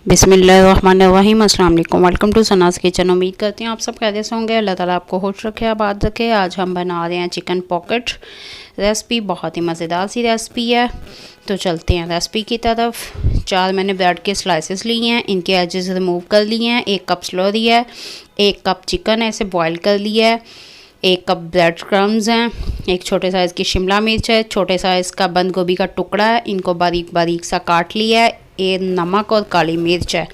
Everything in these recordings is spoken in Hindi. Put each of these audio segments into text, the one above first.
बिस्मिल्लाहिर्रहमानिर्रहीम, अस्सलाम वालेकुम। Welcome to Sana's kitchen. उम्मीद करती हूँ आप सब खैरियत से होंगे। अल्लाह ताला आपको खुश रखे, आबाद रखे। आज हम बना रहे हैं चिकन पॉकेट रेसिपी। बहुत ही मज़ेदार सी रेसिपी है। तो चलते हैं रेसिपी की तरफ। 4 मैंने ब्रेड के स्लाइसेस लिए हैं, इनके एजेस रिमूव कर लिए हैं। 1 कप स्लोरी है, 1 कप चिकन ऐसे बॉयल कर लिया है, 1 कप ब्रेड क्रम्स हैं, 1 छोटे साइज़ की शिमला मिर्च है, छोटे साइज़ का बंद गोभी का टुकड़ा है, इनको बारीक बारीक सा काट लिया है, ये नमक और काली मिर्च है।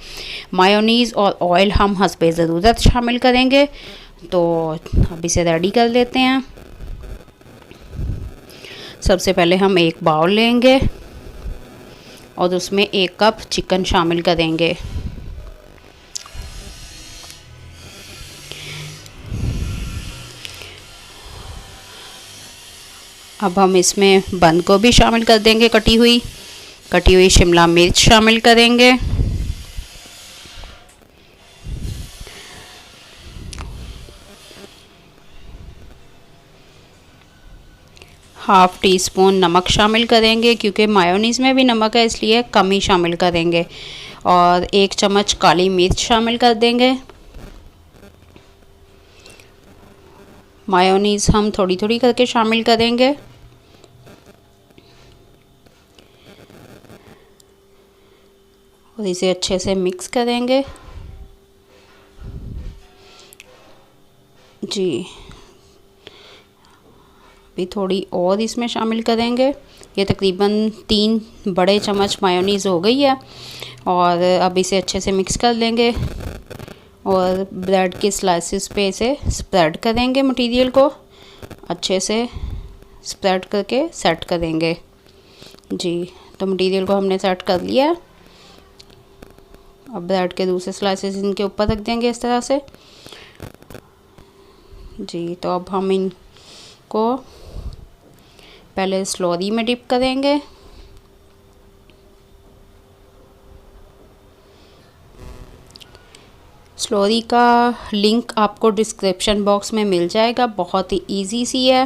मायोनीज़ और ऑयल हम हस्बे ज़रूरत शामिल करेंगे। तो अब इसे रेडी कर लेते हैं। सबसे पहले हम एक बाउल लेंगे और उसमें 1 कप चिकन शामिल करेंगे। अब हम इसमें बंद गोभी शामिल कर देंगे, कटी हुई शिमला मिर्च शामिल करेंगे, हाफ़ टी स्पून नमक शामिल करेंगे, क्योंकि मायोनीज़ में भी नमक है इसलिए कम ही शामिल करेंगे। और 1 चम्मच काली मिर्च शामिल कर देंगे। मायोनीज़ हम थोड़ी थोड़ी करके शामिल करेंगे। और इसे अच्छे से मिक्स करेंगे जी। अभी थोड़ी और इसमें शामिल करेंगे। ये तकरीबन 3 बड़े चम्मच मायोनीज़ हो गई है। और अब इसे अच्छे से मिक्स कर लेंगे और ब्रेड के स्लाइसेस पे इसे स्प्रेड करेंगे। मटेरियल को अच्छे से स्प्रेड करके सेट करेंगे जी। तो मटेरियल को हमने सेट कर लिया है। अब ब्रेड के दूसरे स्लाइसेस इनके ऊपर रख देंगे इस तरह से जी। तो अब हम इनको पहले स्लोरी में डिप करेंगे। स्लोरी का लिंक आपको डिस्क्रिप्शन बॉक्स में मिल जाएगा। बहुत ही इजी सी है।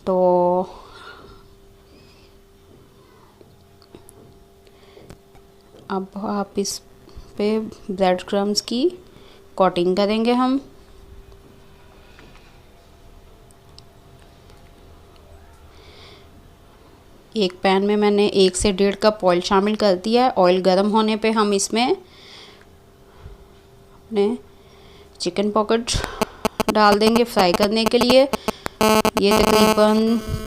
तो अब आप इस पे ब्रेड क्रम्स की कोटिंग करेंगे हम। एक पैन में मैंने 1 से 1.5 कप ऑयल शामिल कर दिया है। ऑयल गर्म होने पे हम इसमें अपने चिकन पॉकेट डाल देंगे फ्राई करने के लिए। ये तकरीबन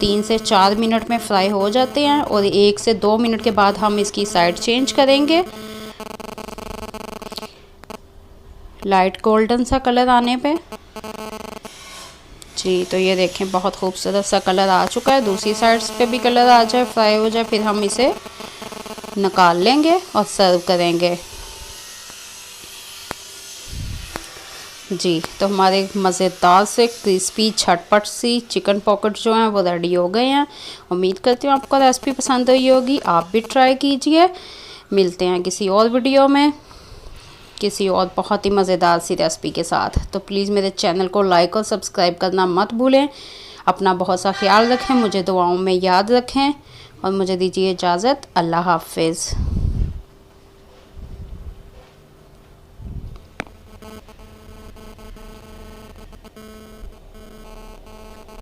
3 से 4 मिनट में फ्राई हो जाते हैं और 1 से 2 मिनट के बाद हम इसकी साइड चेंज करेंगे। लाइट गोल्डन सा कलर आने पे जी। तो ये देखें बहुत खूबसूरत सा कलर आ चुका है। दूसरी साइड्स पे भी कलर आ जाए, फ्राई हो जाए, फिर हम इसे निकाल लेंगे और सर्व करेंगे जी। तो हमारे मज़ेदार से क्रिस्पी झटपट सी चिकन पॉकेट जो हैं वो रेडी हो गए हैं। उम्मीद करती हूँ आपको रेसिपी पसंद आई होगी। आप भी ट्राई कीजिए। मिलते हैं किसी और वीडियो में किसी और बहुत ही मज़ेदार सी रेसिपी के साथ। तो प्लीज़ मेरे चैनल को लाइक और सब्सक्राइब करना मत भूलें। अपना बहुत सा ख्याल रखें, मुझे दुआओं में याद रखें और मुझे दीजिए इजाज़त। अल्लाह हाफ़िज़।